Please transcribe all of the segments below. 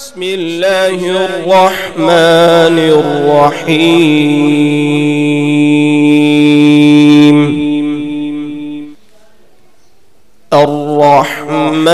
بسم الله الرحمن الرحيم. الرحمن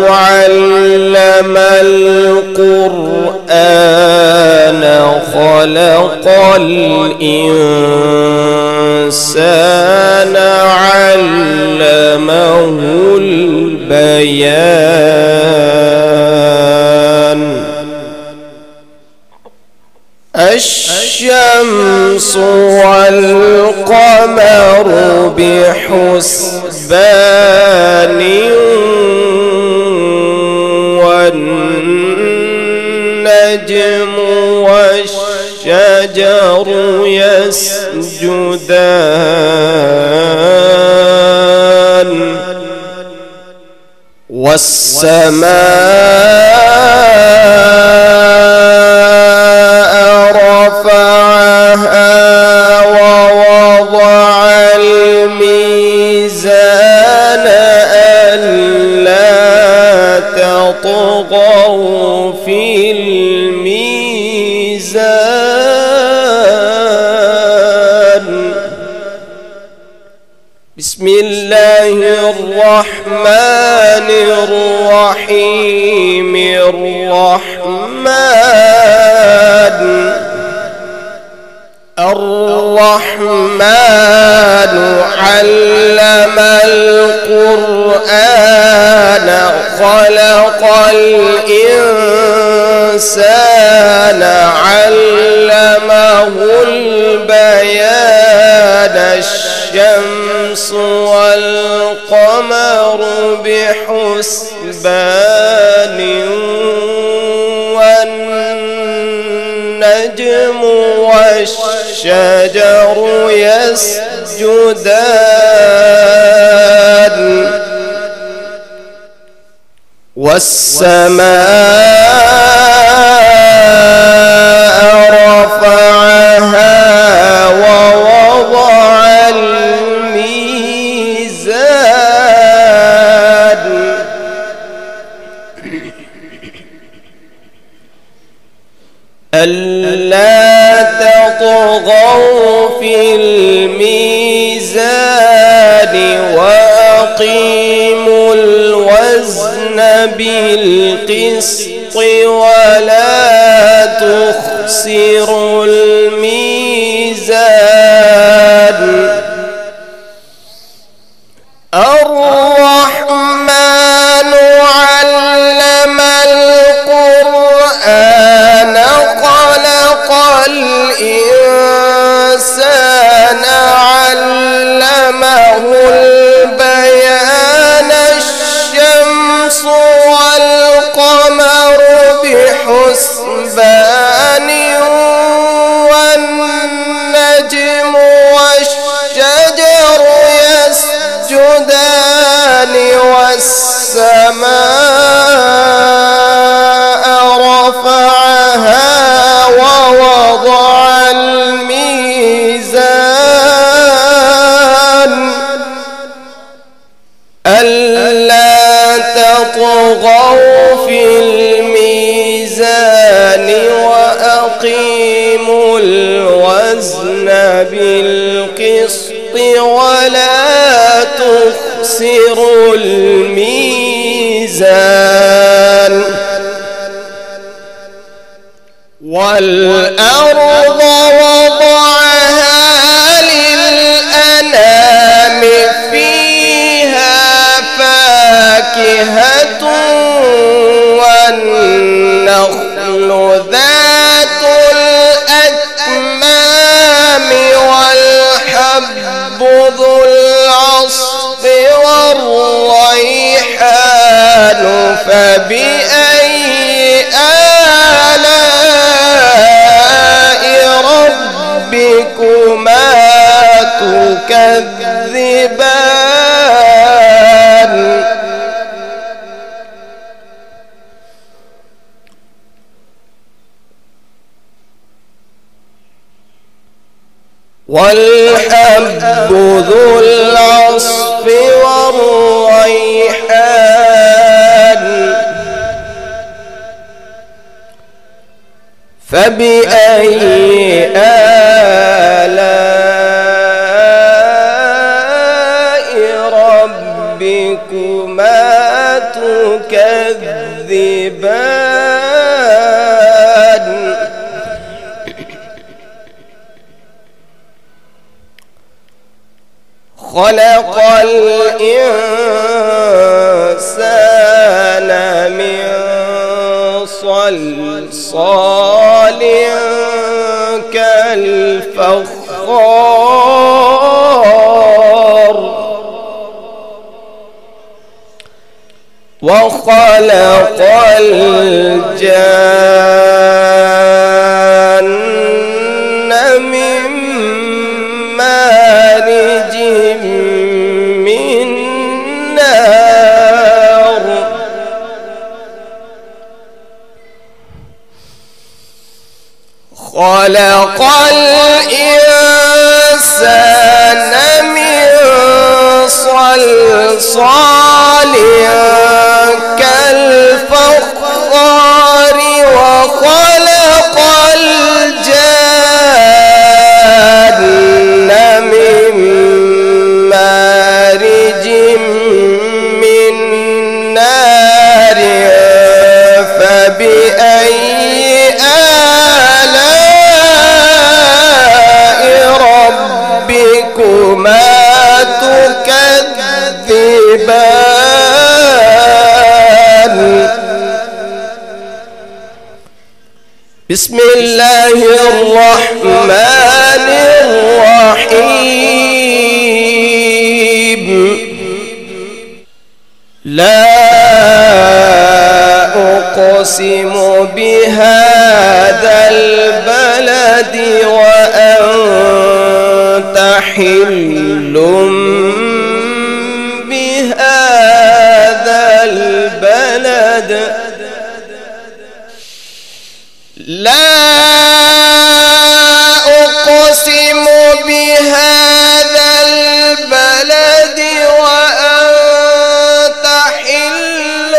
علم القرآن خلق الإنسان علمه البيان. الشمس والقمر بحسبان والنجم والشجر يسجدان والسماء رفعها ووضع الميزان ألا تطغوا في الميزان. بسم الله الرحمن الرحيم. الرحمن علم القرآن خلق الإنسان علمه البيان. الشمس والقمر بحسبان والنجم والشجر يسجدان والسماء رفعها ووضع الميزان ألا تطغوا في الميزان وأقيموا الوزن بالقسط ولا تخسروا الميزان. الرحمن علم القرآن خلق الإنسان علمه البيان. الشمس والقمر بحسبان والنجم والشجر يسجدان والسماء رفعها ووضع الميزان ألا تطغوا في الميزان وأقيموا الوزن بالقسط ولا تخسروا الميزان. والأرض وضعها للأنام فيها فاكهة والنخل ذات الأكمام والحب ذو العصف والريحان فبأي آلاء ربكما تكذبان. والحب ذو العصف والريحان فبأي آلاء ربكما تكذبان خلق الإنسان من صلصال كالفخار وخلق الجان من مارج من نار خلق الإنسان من صلصال كالفخار وخلق الجان من مارج من نار فبأي آلاء ربكما تكذبان بسم الله الرحمن الرحيم لا أقسم بهذا البلد وأنت حل بهذا البلد لا أقسم بهذا البلد وأنت حل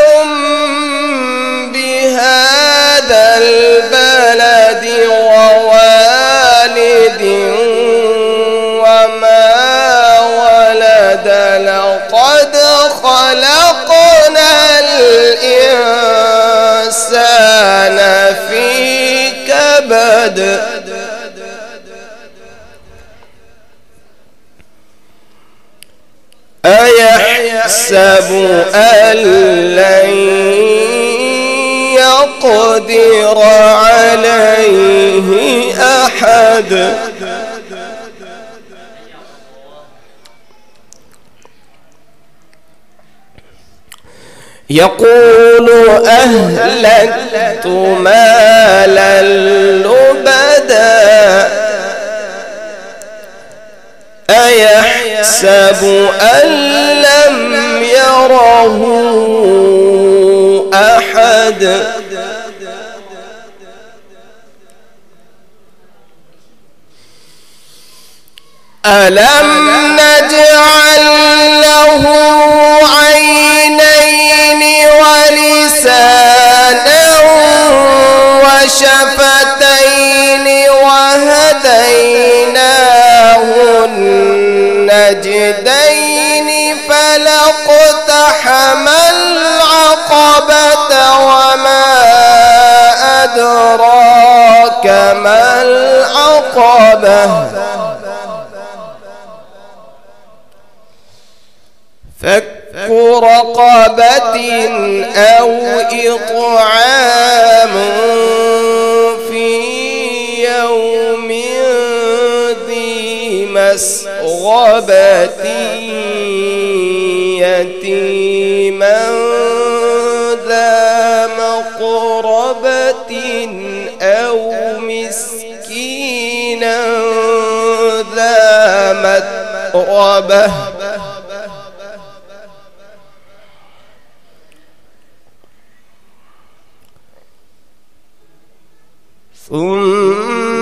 بهذا البلد ووالد وما ولد لقد خلقنا الإنسان في كبد أيحسب أن لن يقدر عليه أحد يقول أهلكت مالا لبدا أيحسب أن لم يره أحد ألم نجعل له عينين ولسانا وشفتين وهديناه النجدين فلاقتحم العقبة وما أدراك ما العقبة فك رقبة أو إطعام في يوم ذي مسغبة يتيما ذا مقربة أو مسكينا ذا متربة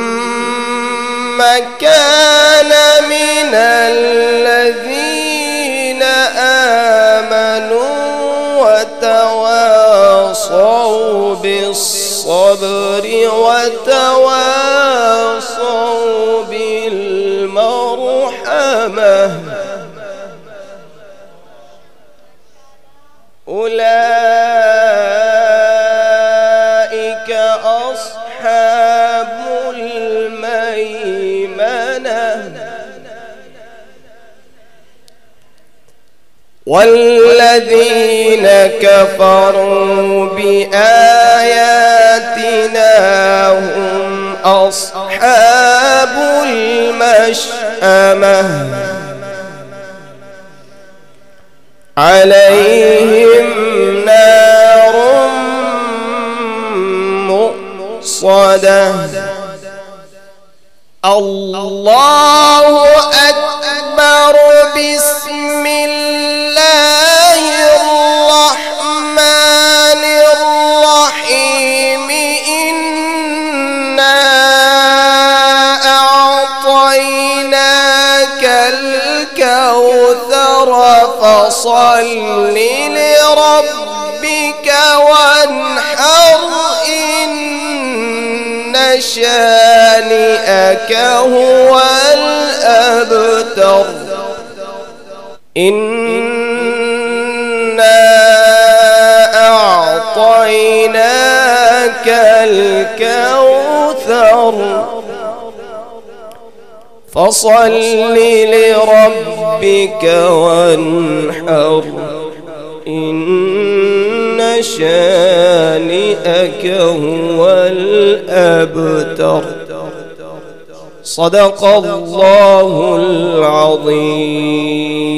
ثم كان من الذين آمنوا وتواصوا وتواصوا بالصبر وتواصوا بالمرحمة أولئك أصحاب الميمنة والذين كفروا بآياتنا هم أصحاب المشأمة عليهم نار مؤصدة الله أكبر بسم الله الرحمن الرحيم إنا أعطيناك الكوثر فصل لربك وانحر إن شانئك هو الأبتر إنا أعطيناك الكوثر فصل لربك وانحر إن شانئك هو الأبتر صدق الله العظيم.